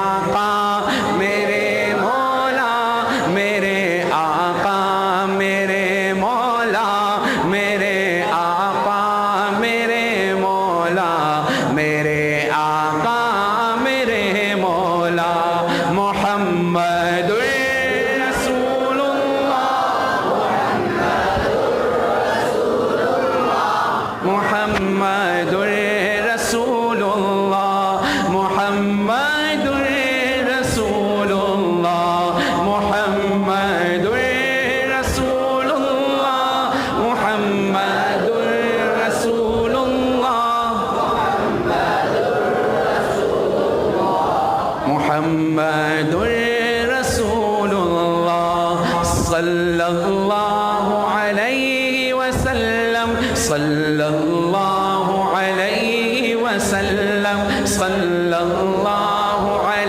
आका मेरे मौला मेरे आका मेरे मौला मेरे आका मेरे मौला मेरे आका मेरे मौला मुहम्मदुर रसूलुल्लाह मुहम्मदुर रसूलुल्लाह मुहम्मदुर रसूलुल्लाह मुहम्मदुर रसूलुल्लाह मुहम्मदुर रसूलुल्लाह मुहम्मदुर रसूलुल्लाह सल्लल्लाहु अलैहि वसल्लम